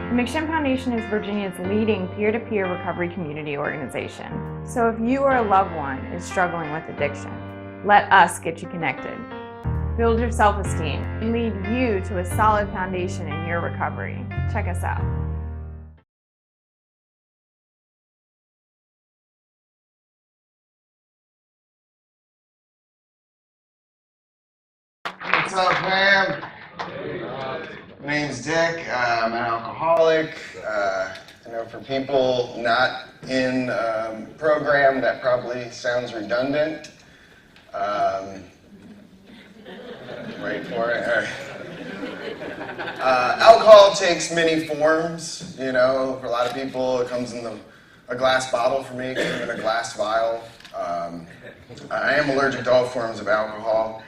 The McShin Foundation is Virginia's leading peer-to-peer recovery community organization. So if you or a loved one is struggling with addiction, let us get you connected. Build your self-esteem and lead you to a solid foundation in your recovery. Check us out. What's up, fam? My name's Dick. I'm an alcoholic. I know for people not in program, that probably sounds redundant. Wait for it. All right. Alcohol takes many forms. You know, for a lot of people, it comes in a glass bottle. For me, it came in a glass vial. I am allergic to all forms of alcohol.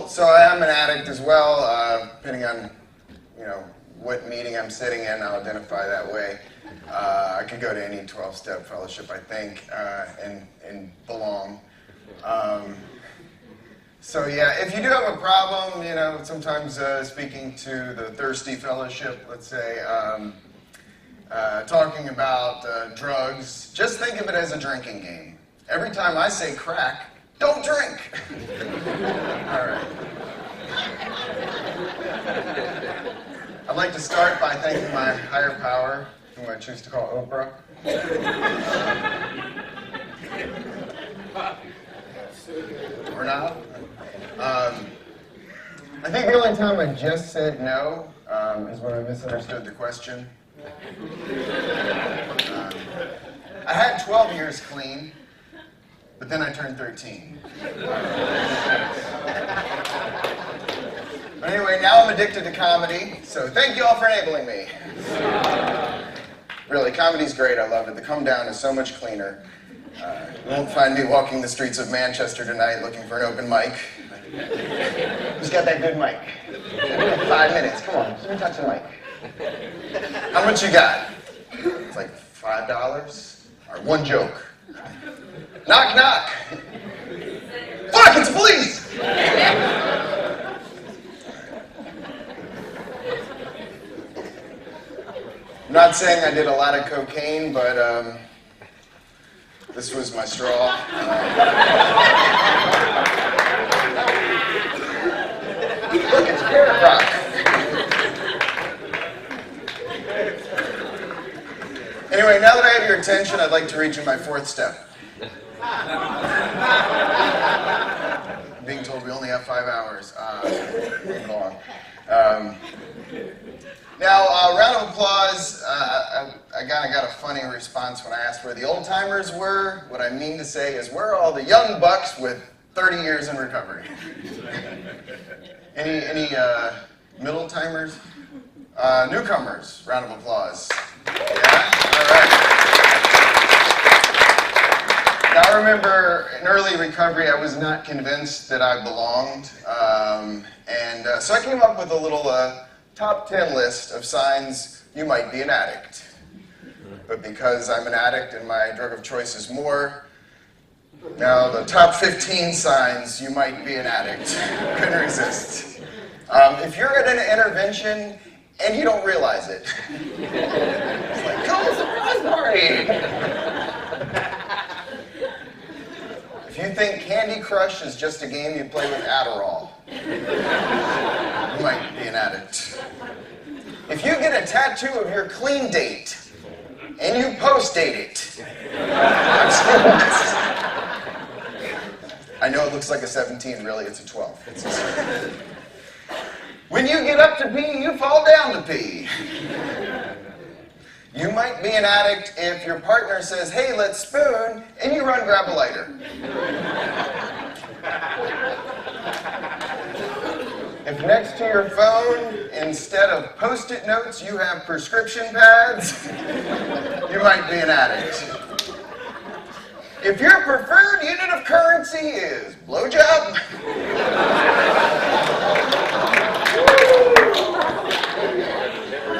So I am an addict as well, depending on, what meeting I'm sitting in, I'll identify that way. I could go to any 12-step fellowship, I think, and belong. So yeah, if you do have a problem, sometimes speaking to the thirsty fellowship, let's say, talking about drugs, just think of it as a drinking game. Every time I say crack, don't drink. All right. I'd like to start by thanking my higher power, whom I choose to call Oprah. Or not. I think the only time I just said no is when I misunderstood the question. I had 12 years clean. But then I turned 13. But anyway, now I'm addicted to comedy, so thank you all for enabling me. Really, comedy's great, I love it. The come down is so much cleaner. You won't find me walking the streets of Manchester tonight looking for an open mic. Who's got that good mic? 5 minutes, come on, let me touch the mic. How much you got? It's like $5? Or one joke. Knock, knock. Fuck, it's the police! I'm not saying I did a lot of cocaine, but this was my straw. Look, it's carrot rock. Anyway, now that I have your attention, I'd like to read you my 4th step. I'm being told we only have 5 hours. Moving along. Now, round of applause. I kind of got a funny response when I asked where the old timers were. What I mean to say is, where are all the young bucks with 30 years in recovery? Any middle timers? Newcomers. Round of applause. Yeah? All right. Now, I remember in early recovery, I was not convinced that I belonged, so I came up with a little top 10 list of signs you might be an addict. But because I'm an addict and my drug of choice is more, now the top 15 signs you might be an addict. Couldn't resist. If you're at an intervention and you don't realize it, it's like, come to the surprise party! If you think Candy Crush is just a game you play with Adderall, you might be an addict. If you get a tattoo of your clean date and you post-date it, I'm serious. I know it looks like a 17, really it's a 12. It's a 17. When you get up to pee, you fall down to pee. You might be an addict if your partner says, hey, let's spoon, and you run grab a lighter. If next to your phone, instead of Post-it notes, you have prescription pads, you might be an addict. If your preferred unit of currency is blowjob,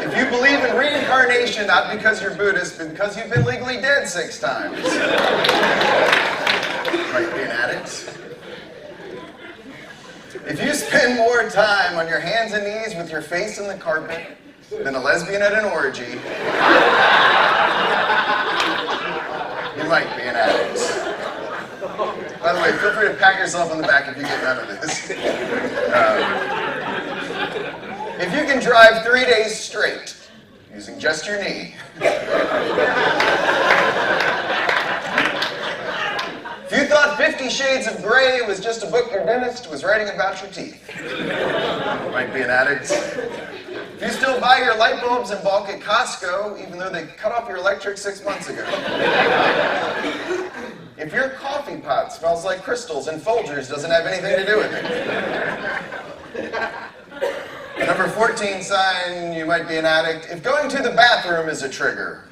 if you believe in reincarnation, not because you're Buddhist, but because you've been legally dead 6 times, you might be an addict. If you spend more time on your hands and knees with your face in the carpet than a lesbian at an orgy, you might be an addict. By the way, feel free to pat yourself on the back if you get none of this. If you can drive 3 days straight using just your knee, if you thought 50 Shades of Grey was just a book your dentist was writing about your teeth, you might be an addict. If you still buy your light bulbs in bulk at Costco, even though they cut off your electric 6 months ago. If your coffee pot smells like crystals and Folgers doesn't have anything to do with it. Number 14 sign you might be an addict. If going to the bathroom is a trigger.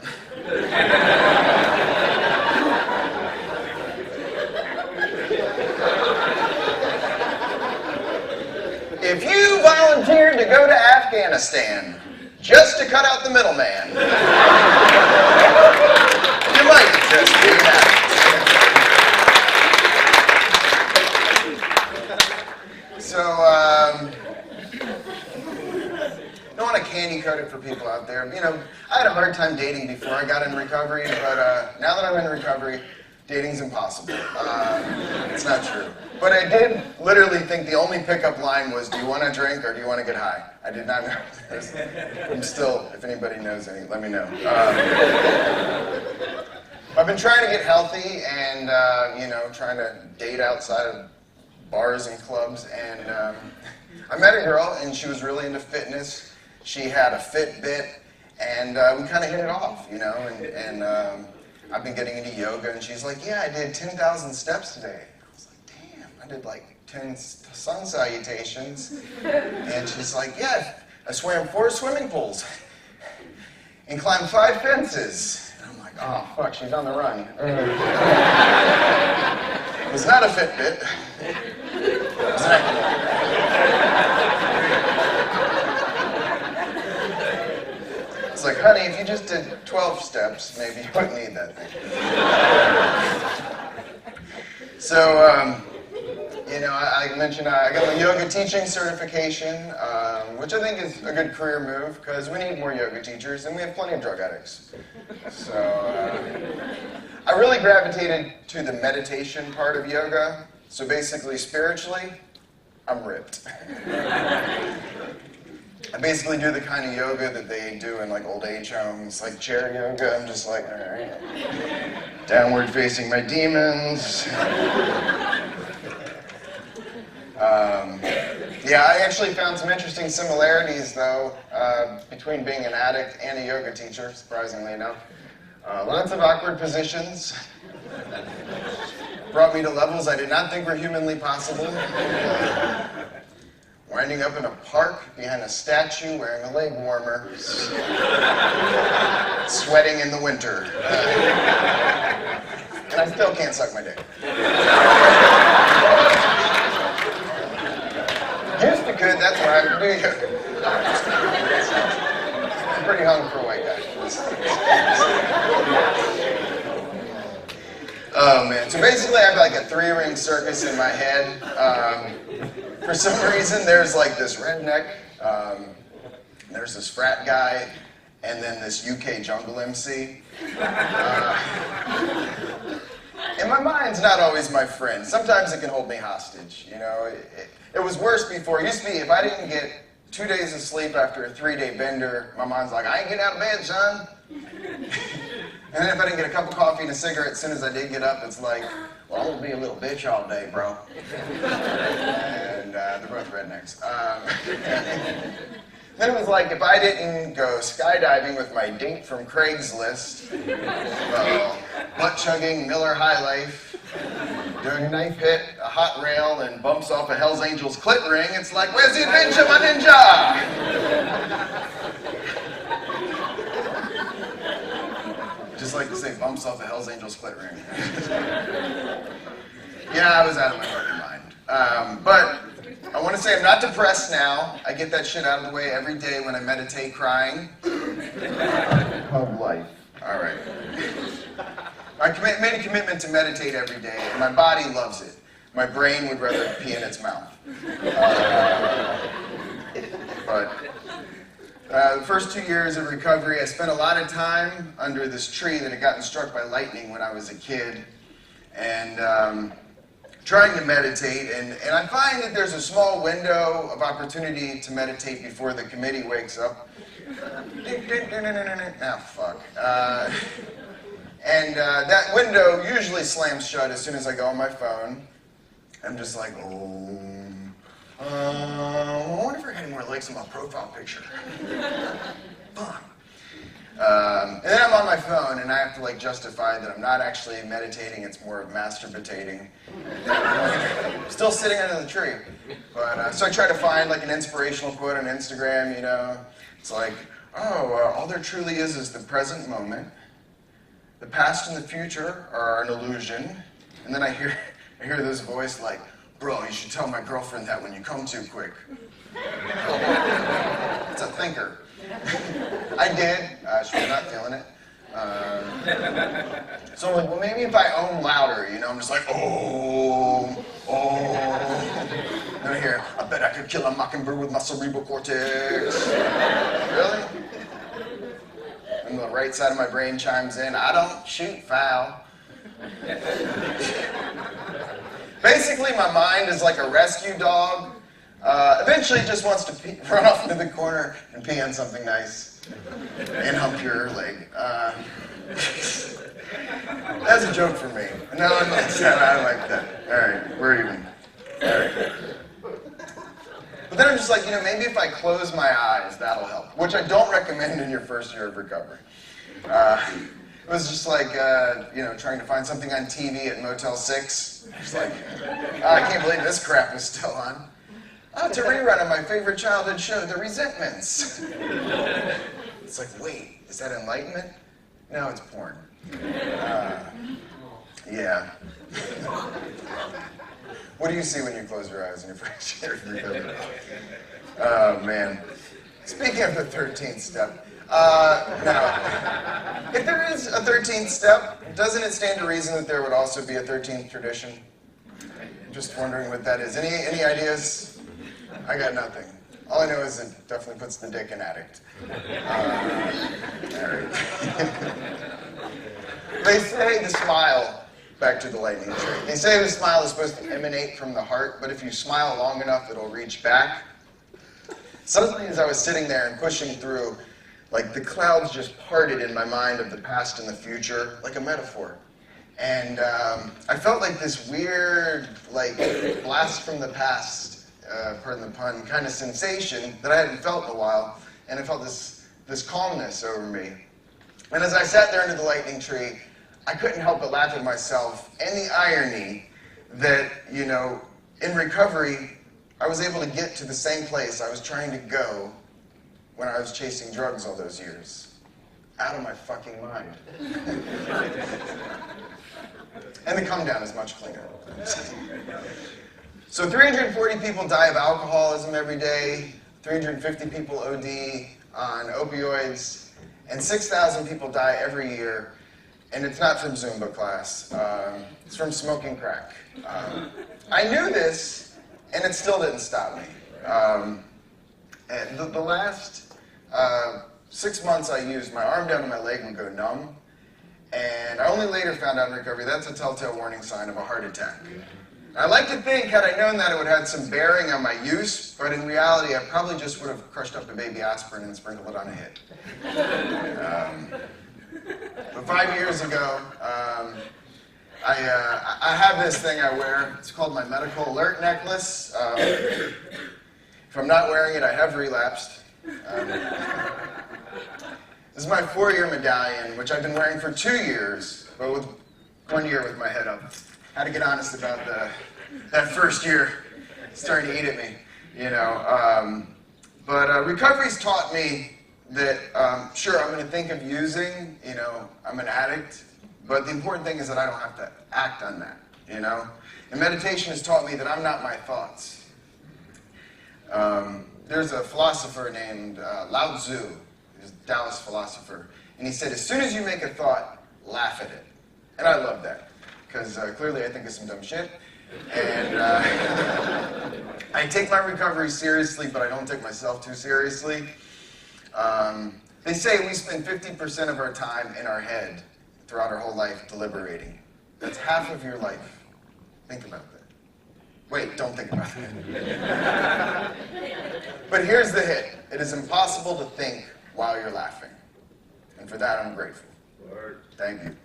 If you volunteered to go to Afghanistan just to cut out the middleman, you might just be an addict. So, don't want to candy coat it for people out there. You know, I had a hard time dating before I got in recovery, but now that I'm in recovery, dating's impossible. It's not true. But I did literally think the only pickup line was, do you want to drink or do you want to get high? I did not know this. I'm still, if anybody knows any, let me know. I've been trying to get healthy and, you know, trying to date outside of bars and clubs. And I met a girl and she was really into fitness. She had a Fitbit and we kind of hit it off, you know. And I've been getting into yoga and she's like, yeah, I did 10,000 steps today. I did like 10 sun salutations, and she's like, yeah, I swam 4 swimming pools and climbed 5 fences. And I'm like, oh, fuck, she's on the run. It was not a Fitbit. It was an It's like, honey, if you just did 12 steps, maybe you wouldn't need that thing. So, you know, I mentioned I got my yoga teaching certification, which I think is a good career move because we need more yoga teachers and we have plenty of drug addicts. So I really gravitated to the meditation part of yoga. So basically, spiritually, I'm ripped. I basically do the kind of yoga that they do in like old age homes, like chair yoga. I'm just like, all right, downward facing my demons. Yeah, I actually found some interesting similarities, though, between being an addict and a yoga teacher, surprisingly enough. Lots of awkward positions. Brought me to levels I did not think were humanly possible. Winding up in a park behind a statue wearing a leg warmer. Sweating in the winter. And I still can't suck my dick. Used to could, that's why I can do yoga. I'm pretty hung for a white guy. Oh man, so basically I have like a 3-ring circus in my head. For some reason there's like this redneck, there's this frat guy, and then this UK jungle MC. And my mind's not always my friend. Sometimes it can hold me hostage, you know. It was worse before. It used to be if I didn't get 2 days of sleep after a 3-day bender, my mind's like, I ain't getting out of bed, son. And then if I didn't get a cup of coffee and a cigarette as soon as I did get up, it's like, well, I'm gonna be a little bitch all day, bro. And they're both rednecks. Then it was like, if I didn't go skydiving with my date from Craigslist, butt-chugging Miller High Life, doing a knife hit, a hot rail, and bumps off a Hell's Angels clit ring, it's like, where's the adventure, my ninja? Just like to say, bumps off a Hell's Angels clit ring. Yeah, I was out of my fucking mind. But I want to say I'm not depressed now. I get that shit out of the way every day when I meditate crying. Hug life. All right. I made a commitment to meditate every day, and my body loves it. My brain would rather pee in its mouth. But The first 2 years of recovery, I spent a lot of time under this tree that had gotten struck by lightning when I was a kid, and trying to meditate. And I find that there's a small window of opportunity to meditate before the committee wakes up. Ah, fuck. That window usually slams shut as soon as I go on my phone. I'm just like, oh. I wonder if I got any more likes on my profile picture. Fun. And then I'm on my phone, and I have to like justify that I'm not actually meditating; it's more of masturbating. Still sitting under the tree, but so I try to find like an inspirational quote on Instagram. You know, it's like, all there truly is the present moment. The past and the future are an illusion. And then I hear this voice like, bro, you should tell my girlfriend that when you come too quick. It's a thinker. I did. She was not feeling it. So I'm like, well, maybe if I own louder, you know, I'm just like, oh. And I hear, I bet I could kill a mockingbird with my cerebral cortex. Really? And the right side of my brain chimes in, I don't shoot foul. Basically, my mind is like a rescue dog. Eventually, it just wants to run off into the corner and pee on something nice and hump your leg. That's a joke for me. No one likes that. I like that. All right, we're even. All right. But then I'm just like, you know, maybe if I close my eyes, that'll help, which I don't recommend in your first year of recovery. It was just like, you know, trying to find something on TV at Motel 6. It's like, I can't believe this crap is still on. Oh, it's a rerun of my favorite childhood show, The Resentments. It's like, wait, is that enlightenment? No, it's porn. Yeah. What do you see when you close your eyes in your first year of recovery? Oh, man. Speaking of the 13th step, now, if there is a 13th step, doesn't it stand to reason that there would also be a 13th tradition? Just wondering what that is. Any ideas? I got nothing. All I know is it definitely puts the dick in addict. All right. They say the smile, back to the lightning tree. They say the smile is supposed to emanate from the heart, but if you smile long enough, it'll reach back. Suddenly, as I was sitting there and pushing through, like the clouds just parted in my mind of the past and the future, like a metaphor. And I felt like this weird, like, blast from the past, pardon the pun, kind of sensation that I hadn't felt in a while. And I felt this calmness over me. And as I sat there under the lightning tree, I couldn't help but laugh at myself and the irony that, you know, in recovery, I was able to get to the same place I was trying to go when I was chasing drugs all those years. Out of my fucking mind. And the come down is much cleaner. So 340 people die of alcoholism every day, 350 people OD on opioids, and 6,000 people die every year. And it's not from Zumba class. It's from smoking crack. I knew this, and it still didn't stop me. And the last 6 months I used, my arm down to my leg would go numb. And I only later found out in recovery that's a telltale warning sign of a heart attack. I like to think, had I known that, it would have had some bearing on my use, but in reality, I probably just would have crushed up a baby aspirin and sprinkled it on a hit. But 5 years ago, I have this thing I wear. It's called my medical alert necklace. If I'm not wearing it, I have relapsed. This is my 4-year medallion, which I've been wearing for 2 years, but with 1 year with my head up. Had to get honest about that first year starting to eat at me, you know. But recovery's taught me that, sure, I'm going to think of using, you know, I'm an addict, but the important thing is that I don't have to act on that, you know. And meditation has taught me that I'm not my thoughts. There's a philosopher named Lao Tzu, he's a Taoist philosopher, and he said, as soon as you make a thought, laugh at it. And I love that, because clearly I think of some dumb shit. And I take my recovery seriously, but I don't take myself too seriously. They say we spend 50% of our time in our head throughout our whole life deliberating. That's half of your life. Think about that. Wait, don't think about that. But here's the hit. It is impossible to think while you're laughing. And for that, I'm grateful. Thank you.